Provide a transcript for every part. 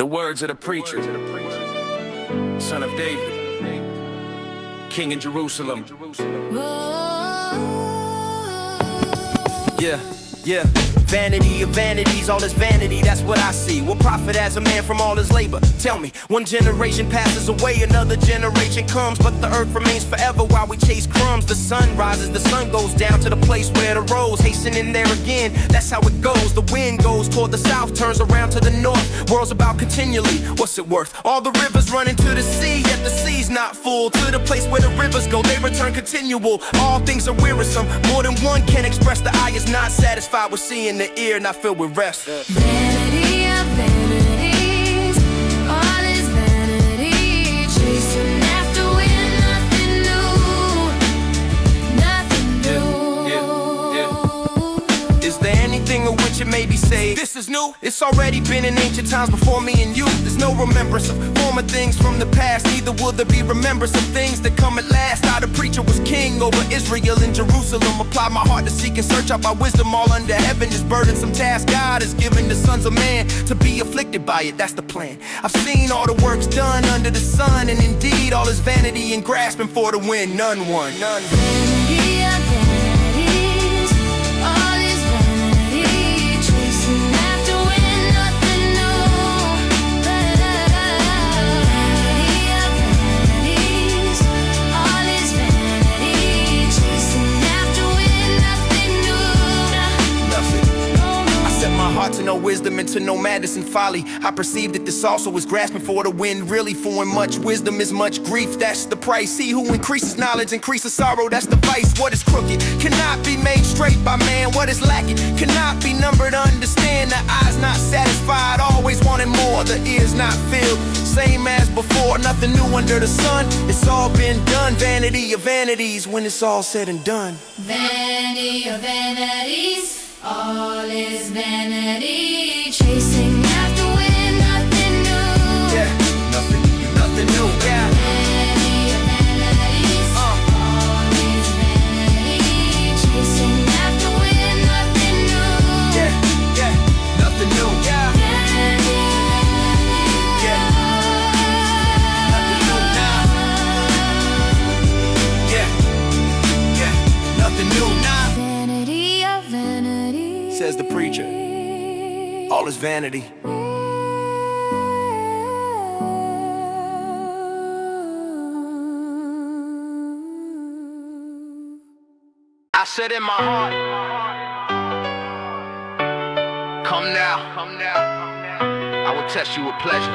The words of the preacher, son of David, king in Jerusalem. Yeah, vanity of vanities, all this vanity, that's what I see. What profit as a man from all his labor? Tell me, one generation passes away, another generation comes, but the earth remains forever while we chase crumbs. The sun rises, the sun goes down to the place where the rose, hastening there again, that's how it goes. The wind goes toward the south, turns around to the north, world's about continually, what's it worth? All the rivers run into the sea, yet the sea's not full. To the place where the rivers go, they return continual. All things are wearisome, more than one can express. The eye is not satisfied with seeing, the ear not filled with rest. Vanity of vanities, all is vanity, chasing after wind, nothing new. Is there anything of which it may be saved? This is new, it's already been in ancient times before me and you. There's no remembrance of former things from the past, neither will there be remembrance of things that come at last. Now the preacher was king over Israel and Jerusalem. Apply my heart to seek and search out by wisdom all under heaven. This burdensome task God has given the sons of man, to be afflicted by it, that's the plan. I've seen all the works done under the sun, and indeed all is vanity and grasping for the wind. None won. Vanity of vanities, all is vanity, chasing after wind, nothing new. Vanity of vanities, all is vanity, chasing after wind, nothing new. I set my heart to know wisdom and to know madness and folly. I perceive that this also is grasping for the wind. Really, for in much wisdom is much grief, that's the price. He who increases knowledge increases sorrow, that's the vice. What is crooked cannot be made straight by man. What is lacking cannot be numbered, understand. The eye's not satisfied, always wanting more. The ear's not filled, same as before. Nothing new under the sun, it's all been done. Vanity of vanities, when it's all said and done. Vanity of vanities, all is vanity, chasing after wind, nothing new. Yeah, nothing new, yeah. Vanity of vanities, all is vanity, chasing after wind, nothing new. Yeah, nothing new, yeah. Vanity, Yeah, nothing new now. Yeah, nothing new now. vanity of vanities, Says the preacher, all is vanity. I said in my heart, come now, I will test you with pleasure.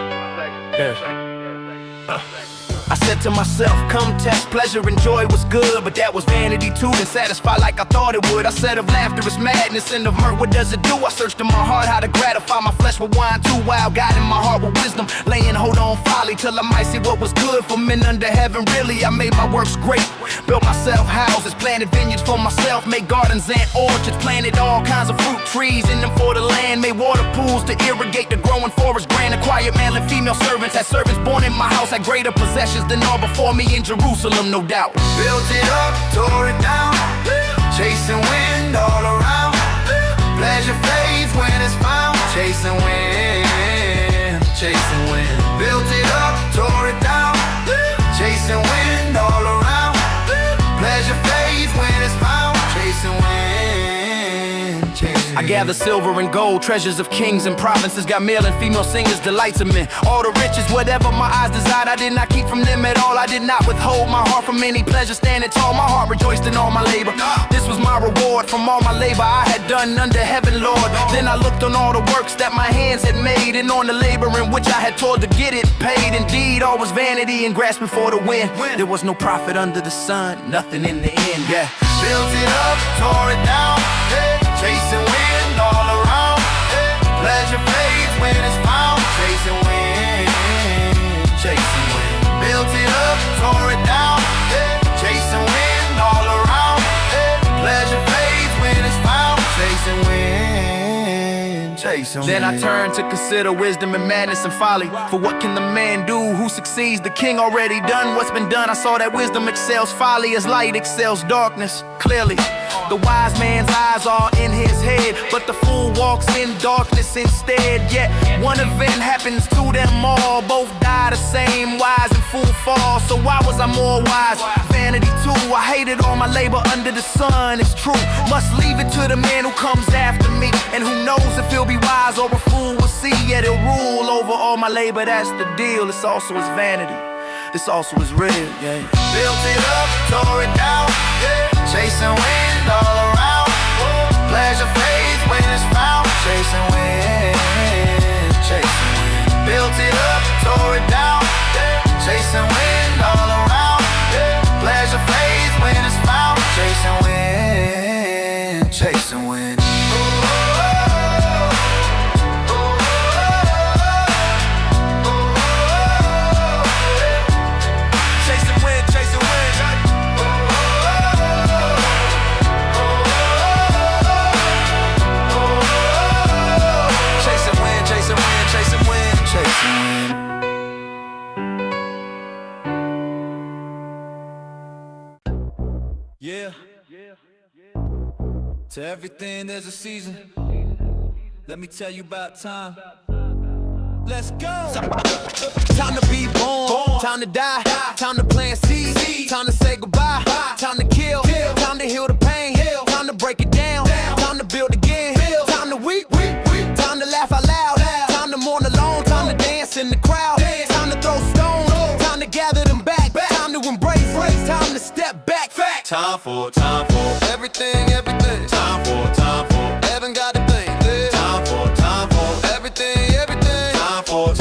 I said to myself, come test pleasure and joy was good, but that was vanity too, didn't satisfy like I thought it would. I said of laughter is madness and of mirth, what does it do? I searched in my heart how to gratify my flesh with wine too wild, guiding my heart with wisdom, laying hold on folly till I might see what was good for men under heaven. Really, I made my works great, built myself houses, planted vineyards for myself, made gardens and orchards, planted all kinds of fruit trees in them for the land, made water pools to irrigate the growing forest grand, acquired male and female servants, had servants born in my house, had greater possessions than all before me in Jerusalem, no doubt. Built it up, tore it down, chasing wind all around. Pleasure fades when it's found, chasing wind, chasing wind. Built it up, tore it down, chasing wind all around. Pleasure fades when it's found, chasing wind, chasing wind. I gather silver and gold, treasures of kings and provinces, got male and female singers, delights of men. All the riches, whatever my eyes desired, I did not keep from them at all. I did not withhold my heart from any pleasure, standing tall. My heart rejoiced in all my labor. This was my reward from all my labor I had done under heaven, Lord. Then I looked on all the works that my hands had made, and on the labor in which I had toiled to get it paid. Indeed, all was vanity and grasping for the wind. There was no profit under the sun, nothing in the end, yeah. Built it up, tore it down, chasing wind all around. Pleasure fades when it's found, chasing wind, chasing wind. Built it up, tore it down, chasing wind all around. Pleasure fades when it's found, chasing wind, chasing wind. Then I turned to consider wisdom and madness and folly. For what can the man do who succeeds? The king already done what's been done. I saw that wisdom excels folly as light excels darkness. Clearly, The wise man's eyes are in his head, but the fool walks in darkness instead. Yet one event happens to them all. Both die the same, wise and fool fall. So why was I more wise? Vanity too. I hated all my labor under the sun. It's true. Must leave it to the man who comes after me. And who knows if he'll be wise or a fool. We'll see. Yet he'll rule over all my labor. That's the deal. This also is vanity. This also is real. Yeah. Built it up, tore it down, chasing wind all around. Pleasure fades when it's found. Chasing wind, chasing wind. Built it up, tore it down, chasing wind all around. Pleasure fades when it's found. Chasing wind, chasing wind. Yeah. To everything there's a season. Let me tell you about time. Let's go. Time to be born, time to die, time to plant seeds, time to say goodbye, time to kill, time to heal the pain, time to break it down, time to build again, time to weep, time to laugh out loud, time to mourn alone, time to dance in the crowd, time to throw stones, time to gather them back, time to embrace, time to step back. Time for everything. Time for heaven got a thing. Time for everything. Time for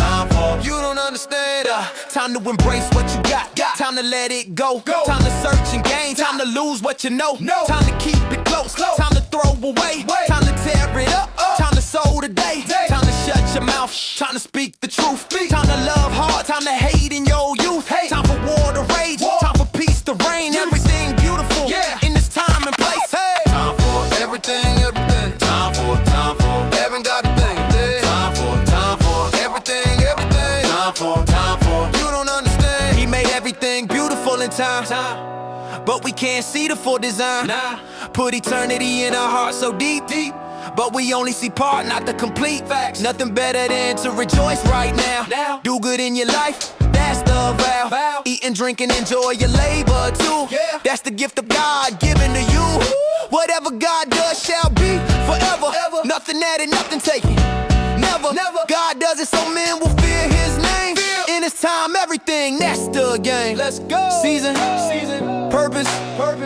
You don't understand. Time to embrace what you got. Time to let it go. Time to search and gain. Time to lose what you know. Time to keep it close. Time to throw away. Time to tear it up. Time to sow today. Time to shut your mouth. Time to speak the truth. Time to love hard. Time to hate in your youth. Time for war to rage. Time for peace to reign. Everything beautiful in this time and place. Time for everything. Time for heaven got a thing. Time for everything. Time for You don't understand. He made everything beautiful in time. But we can't see the full design. Put eternity in our hearts so deep. But we only see part, not the complete facts. Nothing better than to rejoice right now. Do good in your life, that's the vow. Eat and drink and enjoy your labor too. That's the gift of God given to you. Whatever God does shall be forever. Nothing added, nothing taken. Never. God does it so men will fear his name. In his time, everything, that's the game. Let's go. Season. Purpose.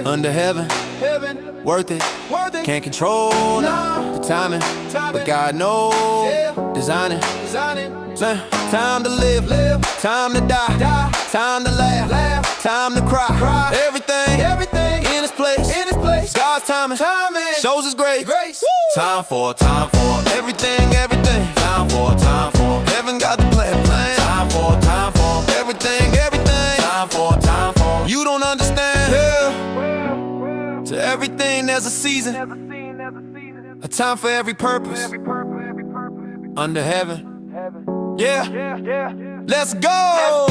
Under heaven. Worth it. Can't control the timing. But God knows. Designing. Time to live. Time to die. Time to laugh. Time to cry. Everything in its place. God's timing shows his grace. time for Everything. time for Heaven got the plan. time for Everything. time for You don't understand. To everything there's a season. A time for every purpose. Under heaven. Yeah. Let's go.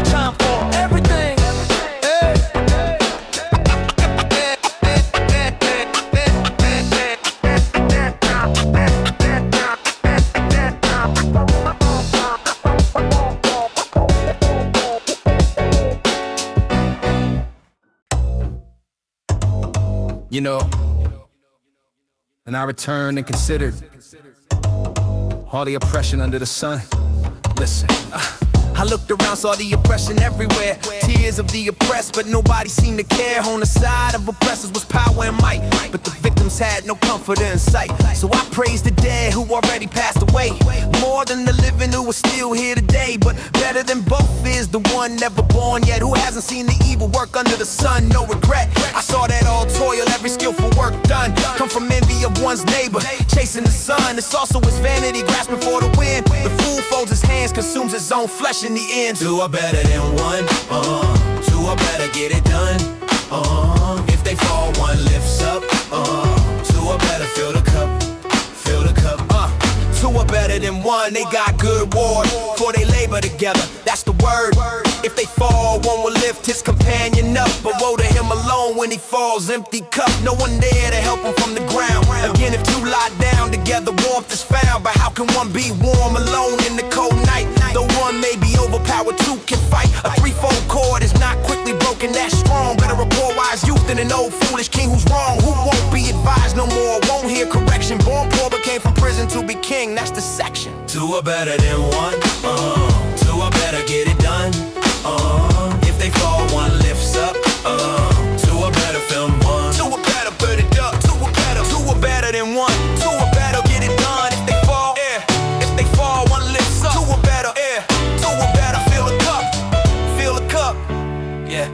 Time for everything. You know, and I returned and considered all the oppression under the sun. Listen, I looked around, saw the oppression everywhere. Tears of the oppressed, but nobody seemed to care. On the side of oppressors was power and might, but the victims had no comfort in sight. So I praise the dead who already passed away, more than the living who are still here today. But better than both is the one never born yet, who hasn't seen the evil work under the sun. No regret, I saw that all toil, every skillful work done, come from envy of one's neighbor, chasing the sun. It's also his vanity, grasping for the wind. The fool folds his hands, consumes his own flesh in the end. Two are better than one, two are better, get it done, if they fall, one lifts up, two are better, fill the cup, Two are better than one, they got good reward, for they labor together, that's the word. If they fall, one will lift his companion up. But woe to him alone when he falls, empty cup. No one there to help him from the ground. Again, if two lie down together, warmth is found. But how can one be warm alone in the cold night? Though one may be overpowered, two can fight. A threefold cord is not quickly broken, that's strong. Better a poor wise youth than an old foolish king who's wrong. Who won't be advised no more, won't hear correction. Born poor but came from prison to be king, that's the section. Two are better than one, two are better, get it done. If they fall, one lifts up. Two are better, film one. Two are better, put it up. Two are better than one. Two are better, get it done. If they fall, if they fall, one lifts up. Two are better, two are better, fill the cup, yeah.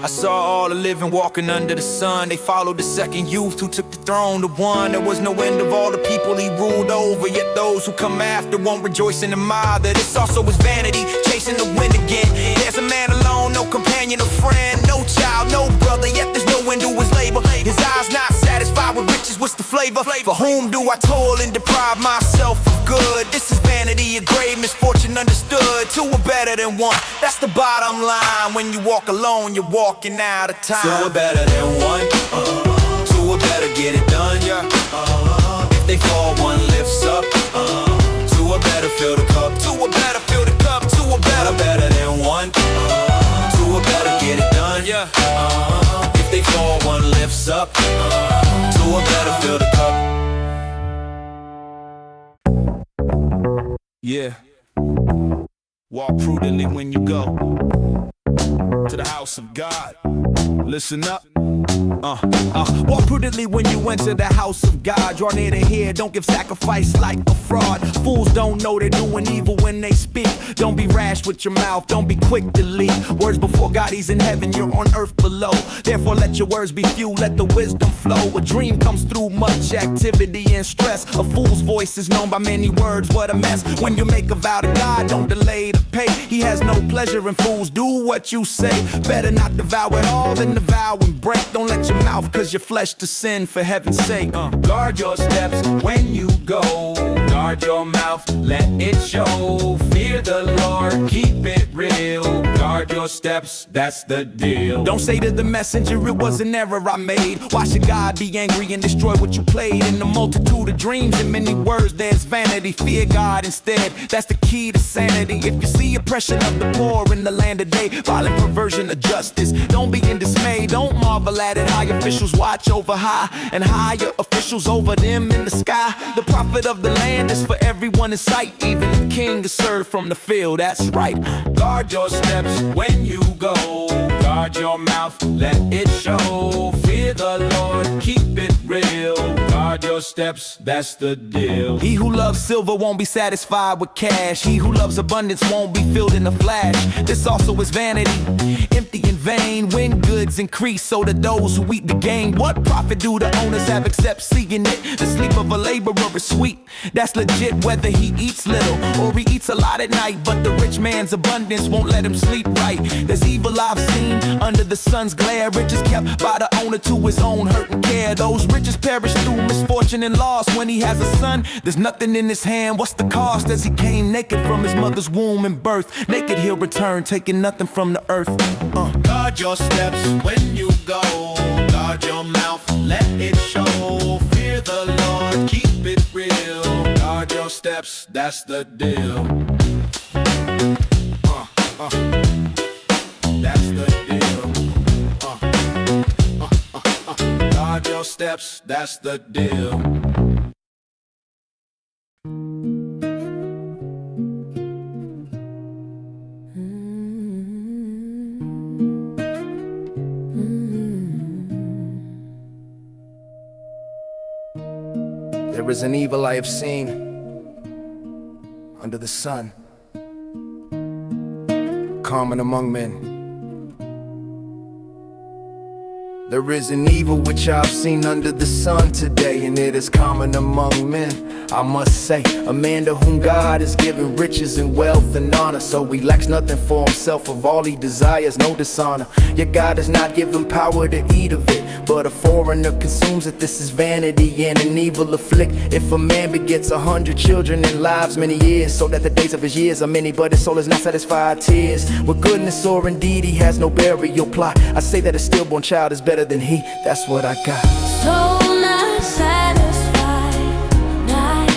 I saw all the living walking under the sun. They followed the second youth who took the throne. The one, there was no end of all the people he ruled over. Yet those who come after won't rejoice in the mire. That this also is vanity, chasing the wind again. There's a man alone, no companion or friend. No child, no brother, yet there's no end to his labor. His eyes not satisfied with riches, what's the flavor? For whom do I toil and deprive myself of good? This is vanity, a grave misfortune understood. Two are better than one, that's the bottom line. When you walk alone, you're walking out of time. Two are better than one, two are better, get it done. If they fall, one lifts up. Two are better, fill the cup. Two are better, fill the cup. Two are better, Better than one, two are better, get it done. If they fall, one lifts up. Two are better, fill the cup. Yeah. Walk prudently when you go to the house of God. Listen up. Walk prudently when you enter the house of God. Draw near to hear, don't give sacrifice like a fraud. Fools don't know they're doing evil when they speak. Don't be rash with your mouth, don't be quick to leak. Words before God, he's in heaven, you're on earth below. Therefore let your words be few, let the wisdom flow. A dream comes through much activity and stress. A fool's voice is known by many words, what a mess. When you make a vow to God, don't delay to pay. He has no pleasure in fools, do what you say. Better not devour it all than devour and break. Don't let your mouth cause your flesh to sin, for heaven's sake. Guard your steps when you go. Guard your mouth, let it show. Fear the Lord, keep it real. Guard your steps, that's the deal. Don't say to the messenger it was an error I made. Why should God be angry and destroy what you played? In the multitude of dreams and many words there's vanity. Fear God instead, that's the key to sanity. If you see oppression of the poor in the land today, violent perversion of justice, don't be in dismay. Don't marvel at it. High officials watch over high, and higher officials over them in the sky. The profit of the land is for everyone in sight. Even the king is served from the field, that's right. Guard your steps when you go. Guard your mouth, let it show. Fear the Lord, keep it real. Guard your steps, that's the deal. He who loves silver won't be satisfied with cash. He who loves abundance won't be filled in a flash. This also is vanity, empty and vain. When goods increase, so do those who eat the gain. What profit do the owners have except seeing it? The sleep of a laborer is sweet, that's legit. Whether he eats little or he eats a lot at night, but the rich man's abundance won't let him sleep right. There's evil I've seen under the sun's glare. Riches kept by the owner to his own hurt and care. Those riches perish through misfortune and loss. When he has a son, there's nothing in his hand. What's the cost as he came naked from his mother's womb and birth? Naked he'll return, taking nothing from the earth. Guard your steps when you go. Guard your mouth, let it show. Fear the Lord, keep it real. Guard your steps, that's the deal. That's the deal. Guard your steps, that's the deal. There is an evil I have seen under the sun, common among men. There is an evil which I've seen under the sun today, and it is common among men. I must say, a man to whom God has given riches and wealth and honor, so he lacks nothing for himself. Of all he desires, no dishonor. Yet God has not given power to eat of it, but a foreigner consumes it. This is vanity and an evil afflict. If a man begets 100 children and lives many years, so that the days of his years are many, but his soul is not satisfied. Tears with goodness, or indeed he has no burial plot. I say that a stillborn child is better than he. That's what I got. Soul not satisfied, not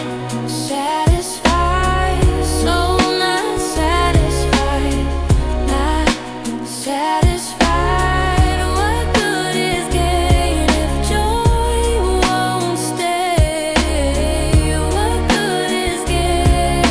satisfied. Soul not satisfied, not satisfied. What good is gain if joy won't stay? What good is gain?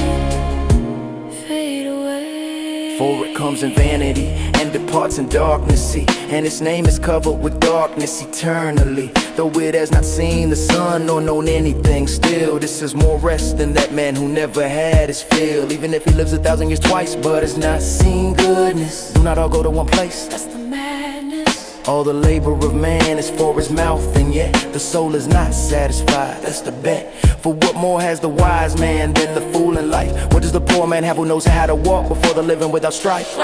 Fade away. For it comes in vanity and departs in darkness, see, and its name is covered with darkness eternally. Though it has not seen the sun nor known anything, still this is more rest than that man who never had his fill. Even if he lives 1,000 years twice, but has not seen goodness. Do not all go to one place. That's the madness. All the labor of man is for his mouth, and yet the soul is not satisfied. That's the bet. For what more has the wise man than the fool in life? What does the poor man have who knows how to walk before the living without strife?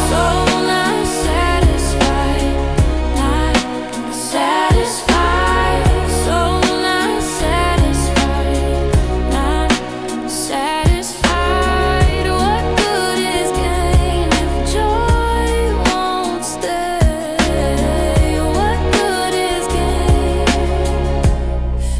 Soul not satisfied, not satisfied. Soul not satisfied, not satisfied. What good is gain if joy won't stay? What good is gain?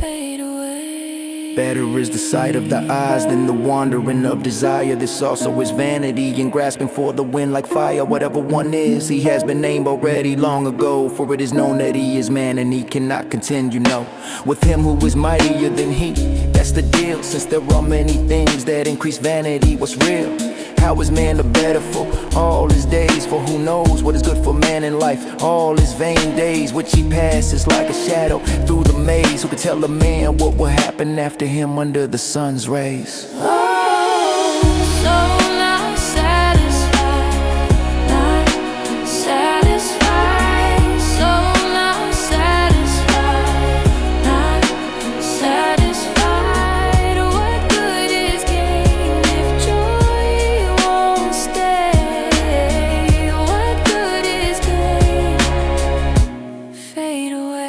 Fade away. Better is the sight of the eyes than the wandering of desire. This also is vanity and grasping for the wind like fire. Whatever one is, he has been named already long ago. For it is known that he is man and he cannot contend, you know, with him who is mightier than he. That's the deal, since there are many things that increase vanity. What's real? How is man the better for all his days? For who knows what is good for man in life? All his vain days which he passes like a shadow through the maze. Who could tell a man what will happen after him under the sun's rays? Soul not satisfied, not satisfied. Soul not satisfied, not satisfied. What good is gain if joy won't stay? What good is gain? Fade away.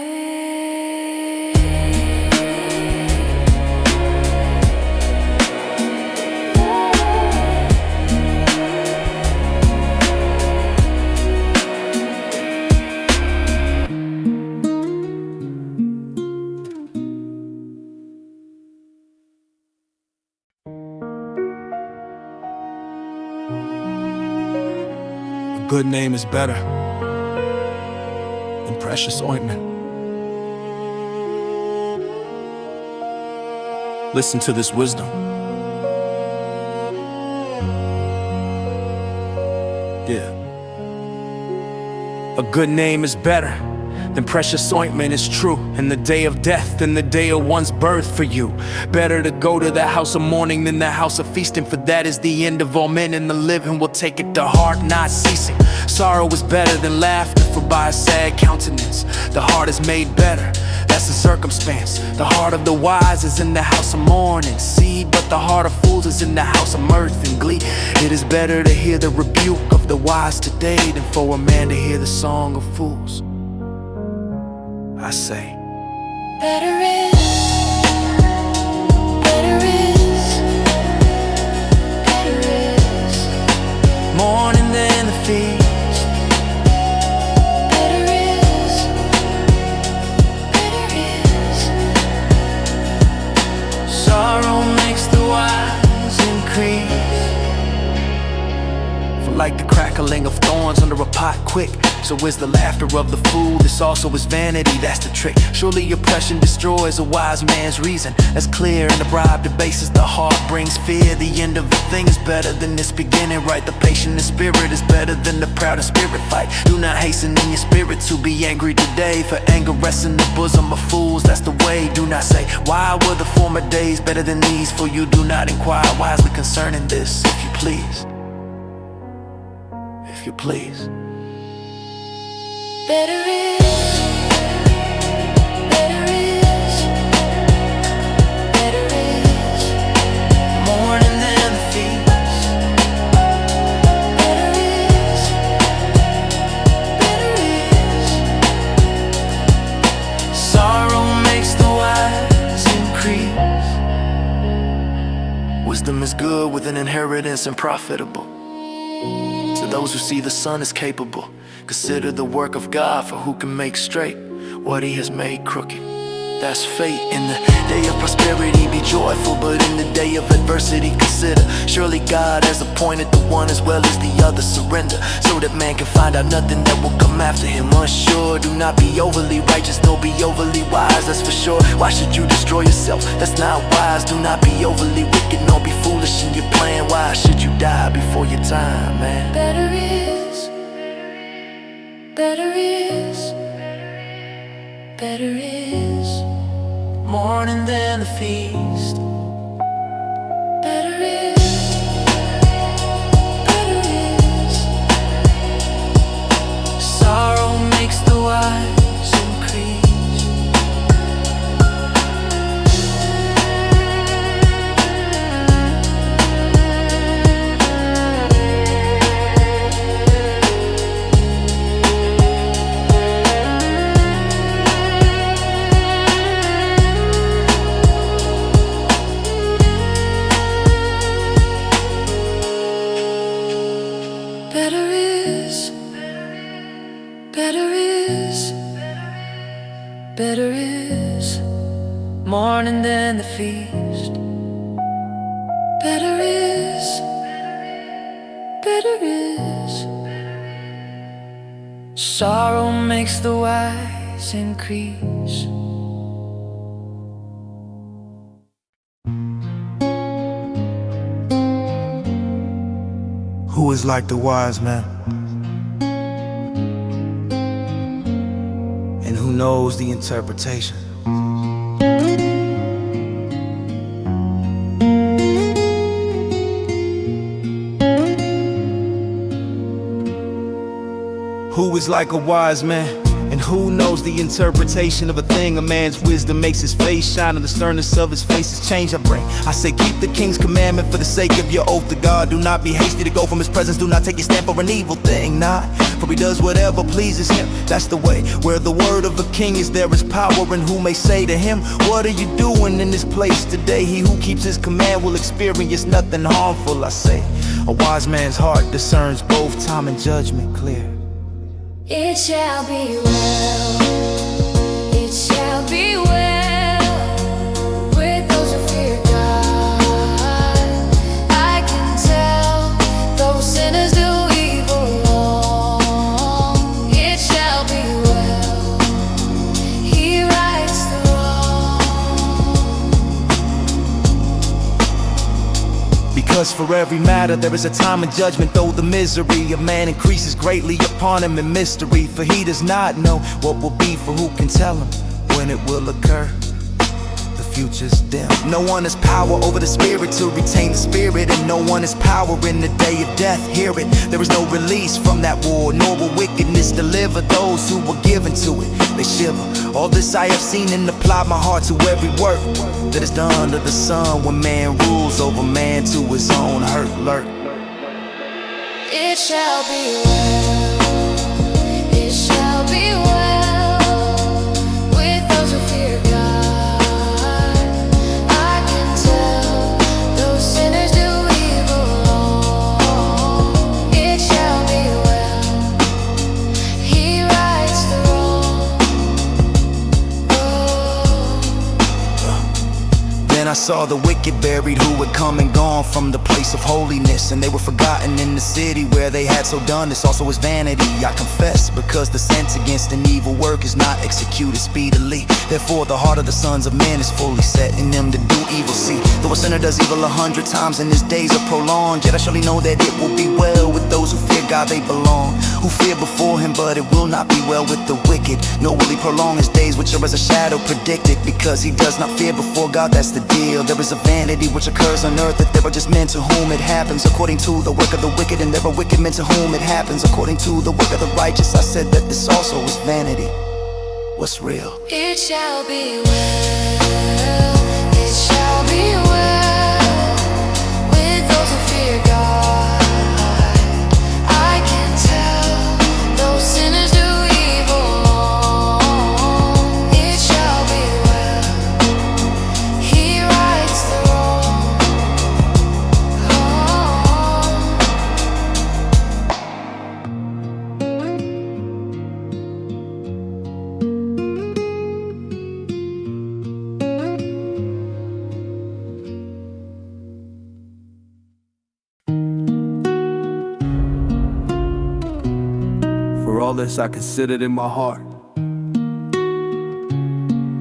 A good name is better than precious ointment. Listen to this wisdom. Yeah. A good name is better than precious ointment, is true. In the day of death, than the day of one's birth for you. Better to go to the house of mourning than the house of feasting, for that is the end of all men, and the living will take it to heart, not ceasing. Sorrow is better than laughter, for by a sad countenance the heart is made better. That's the circumstance. The heart of the wise is in the house of mourning, see, but the heart of fools is in the house of mirth and glee. It is better to hear the rebuke of the wise today than for a man to hear the song of fools. I say, Better is, better is, better is. morning than the feast. Better is, better is. Sorrow makes the wise increase. For like the crackling of thorns under a pot quick, so is the laughter of the fool. This also is vanity, that's the trick. Surely oppression destroys a wise man's reason. That's clear, and the bribe debases the heart, brings fear. The end of a thing is better than its beginning, right? The patient in spirit is better than the proud in spirit fight. Do not hasten in your spirit to be angry today, for anger rests in the bosom of fools, that's the way. Do not say, why were the former days better than these? For you do not inquire wisely concerning this, if you please. If you please. better is, better is, better is, Morning than the feast. better is, better is. Sorrow makes the wise increase. Wisdom is good with an inheritance and profitable. To those who see the Son is capable, consider the work of God, for who can make straight what he has made crooked. That's fate. In the day of prosperity be joyful, but in the day of adversity consider, surely God has appointed the one as well as the other. Surrender, so that man can find out nothing that will come after him. Unsure, do not be overly righteous, nor be overly wise, that's for sure. Why should you destroy yourself? That's not wise. Do not be overly wicked, nor be foolish in your plan. Why should you die before your time, man? Better is, better is, better is, Morning than the feast. better is, better is. Sorrow makes the wise increase. Better is, better is, better is, Morning than the feast. better is, better is. Sorrow makes the wise increase. Who is like the wise man? And who knows the interpretation? Who is like a wise man? And who knows the interpretation of a thing? A man's wisdom makes his face shine, and the sternness of his face is change I bring. I say keep the king's commandment for the sake of your oath to God. Do not be hasty to go from his presence. Do not take your stand for an evil thing, nah. For he does whatever pleases him. That's the way. Where the word of a king is, there is power. And who may say to him, what are you doing in this place today? He who keeps his command will experience nothing harmful. I say, a wise man's heart discerns both time and judgment clear. It shall be well, it shall be well with those who fear God. I can tell those sinners do evil long. It shall be well, he rights the wrong. Because for every matter there is a time of judgment, though the misery of man increases greatly upon him in mystery. For he does not know what will be, for who can tell him when it will occur? The future's dim. No one has power over the spirit to retain the spirit, and no one has power in the day of death. Hear it, there is no release from that war, nor will wickedness deliver those who were given to it. They shiver. All this I have seen and applied my heart to every work that is done under the sun, when man rules over man to his own hurt lurk. It shall be well, it shall be well with those who fear God. I can tell those sinners do evil long. It shall be well, he rights the wrong. Then I saw the wicked buried who had come and gone from the place of holiness, and they were forgotten in the city where they had so done this. Also is vanity, I confess, because the sentence against an evil work is not executed speedily. Therefore the heart of the sons of men is fully set in them to do evil. See, the Though a sinner does evil 100 times and his days are prolonged, yet I surely know that it will be well with those who fear God they belong, who fear before him, but it will not be well with the wicked. Nor will he prolong his days, which are as a shadow predicted, because he does not fear before God, that's the deal. There is a vanity which occurs on earth, that there are just men to whom it happens according to the work of the wicked, and there are wicked men to whom it happens according to the work of the righteous. I said that this also is vanity. What's real? It shall be well, it shall be well with those who fear God. I can tell those sinners do evil long. It shall be well, he rights the wrong. For all this I considered in my heart.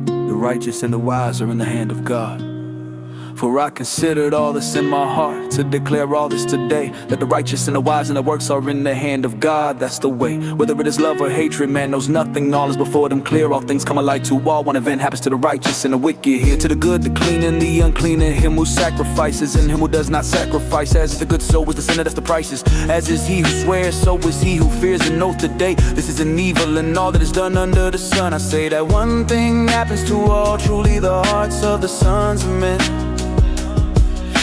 The righteous and the wise are in the hand of God. For I considered all this in my heart, to declare all this today, that the righteous and the wise and the works are in the hand of God. That's the way. Whether it is love or hatred, man knows nothing. All is before them clear. All things come alike to all. One event happens to the righteous and the wicked. Here to the good, the clean and the unclean, and him who sacrifices and him who does not sacrifice. As is the good, so is the sinner, that's the prices. As is he who swears, so is he who fears an oath today. This is an evil and all that is done under the sun. I say that one thing happens to all, truly the hearts of the sons of men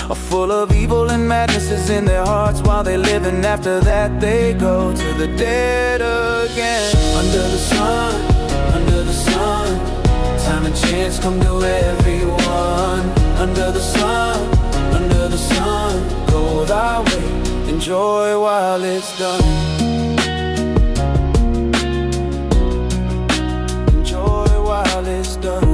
are full of evil and madness is in their hearts while they live, and after that they go to the dead again. Under the sun, time and chance come to everyone. Under the sun, go thy way, enjoy while it's done. Enjoy while it's done.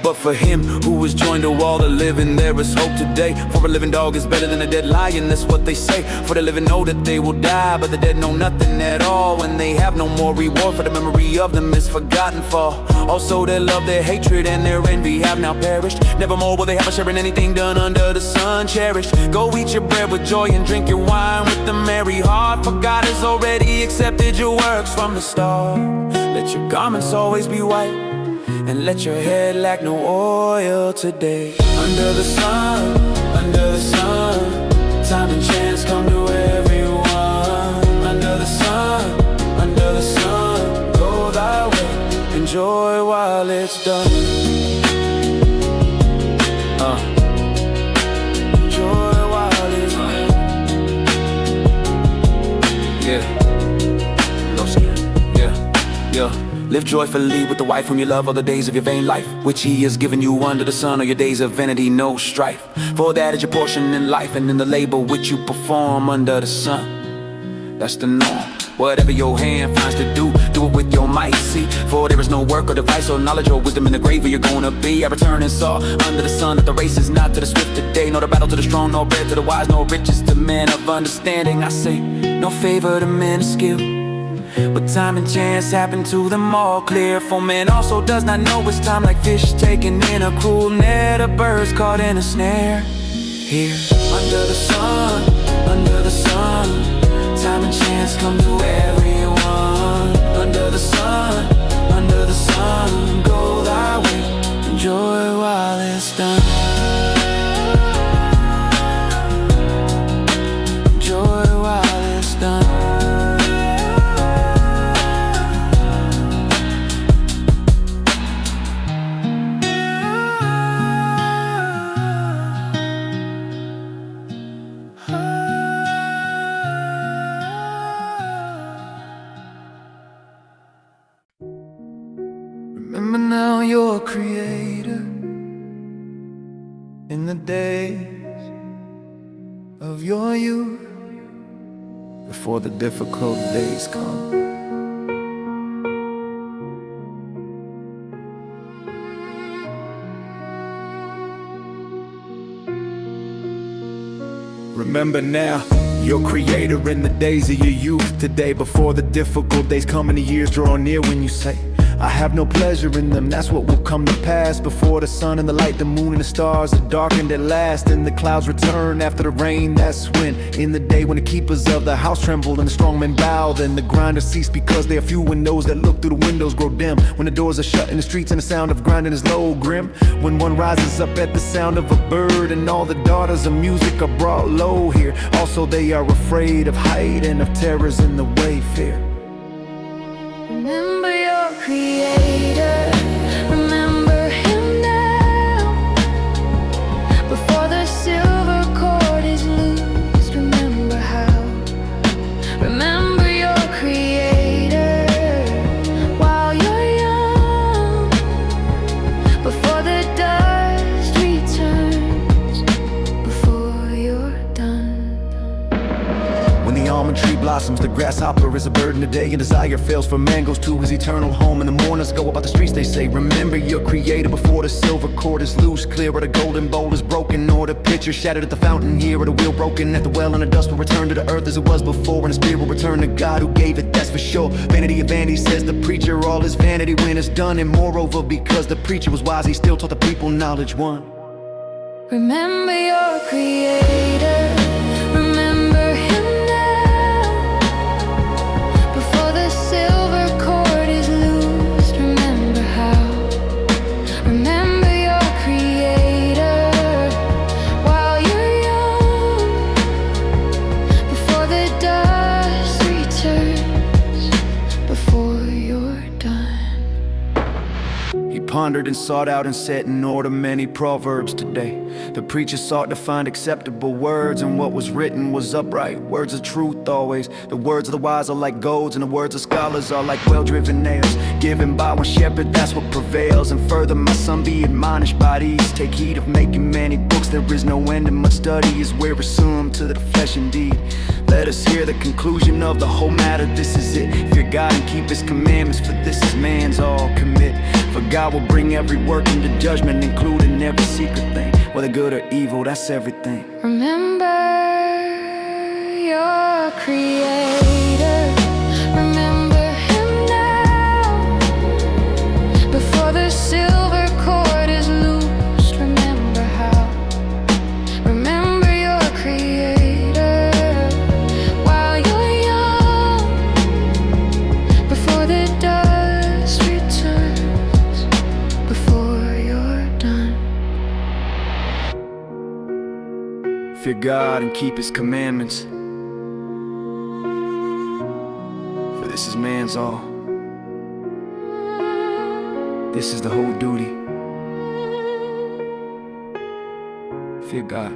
But for him who is joined to all the living, there is hope today. For a living dog is better than a dead lion, that's what they say. For the living know that they will die, but the dead know nothing at all. When they have no more reward, for the memory of them is forgotten. For also their love, their hatred, and their envy have now perished. Nevermore will they have a share in anything done under the sun. Cherished, go eat your bread with joy and drink your wine with a merry heart, for God has already accepted your works from the start. Let your garments always be white, and let your head lack no oil today. Under the sun, time and chance come to everyone. Under the sun, go thy way, enjoy while it's done. Enjoy while it's done. Yeah. Live joyfully with the wife whom you love all the days of your vain life, which he has given you under the sun, or your days of vanity, no strife. For that is your portion in life, and in the labor which you perform under the sun. That's the norm. Whatever your hand finds to do, do it with your might, see. For there is no work or device or knowledge or wisdom in the grave where you're gonna be. I return and saw under the sun that the race is not to the swift today, nor the battle to the strong, nor bread to the wise, nor riches to men of understanding. I say, no favor to men of skill, but time and chance happen to them all. Clear for man also does not know it's time, like fish taken in a cruel net, or birds caught in a snare. Here, under the sun, time and chance come to everyone. Under the sun, go thy way, enjoy while it's done. Enjoy while it's done. Remember now your Creator in the days of your youth, before the difficult days come. Remember now your Creator in the days of your youth today, before the difficult days come and the years draw near, when you say, I have no pleasure in them, that's what will come to pass. Before the sun and the light, the moon and the stars are darkened at last, and the clouds return after the rain. That's when, in the day when the keepers of the house tremble and the strong men bow, then the grinders cease because they are few, and those that look through the windows grow dim. When the doors are shut in the streets and the sound of grinding is low, grim. When one rises up at the sound of a bird, and all the daughters of music are brought low here. Also they are afraid of height and of terrors in the way, fear. Remember your Creator, remember Him now. Before the silver cord is loosed, remember how. Remember your Creator while you're young. Before the dust returns, before you're done. When the almond tree blossoms, the grasshopper is a bird in the day, and desire fails for man goes to his eternal home. And the mourners go about the streets, they say, remember your Creator before the silver cord is loose, clear, or the golden bowl is broken, or the pitcher shattered at the fountain here, or the wheel broken at the well, and the dust will return to the earth as it was before, and the spirit will return to God who gave it, that's for sure. Vanity of vanity, says the preacher, all is vanity when it's done. And moreover, because the preacher was wise, he still taught the people knowledge won. Remember your Creator, remember Him now. Before the silver cord is loosed, remember how. Remember your Creator while you're young. Before the dust returns, before you're done. He pondered and sought out and set in order many proverbs today. The preacher sought to find acceptable words, and what was written was upright. Words of truth always. The words of the wise are like golds, and the words of scholars are like well-driven nails. Given by one shepherd, that's what prevails. And further, my son, be admonished by these. Take heed of making many books, there is no end, and much study is we're assumed to the flesh indeed. Let us hear the conclusion of the whole matter, this is it. Fear God and keep His commandments, for this is man's all commit. For God will bring every work into judgment, including every secret thing, whether good or evil, that's everything. Remember your Creator, remember Him now. Before the silver cord is loosed, remember how. Remember your Creator while you're young. Before the dust returns, before you're done. Fear God and keep His commandments, for this is man's all. This is the whole duty. Fear God.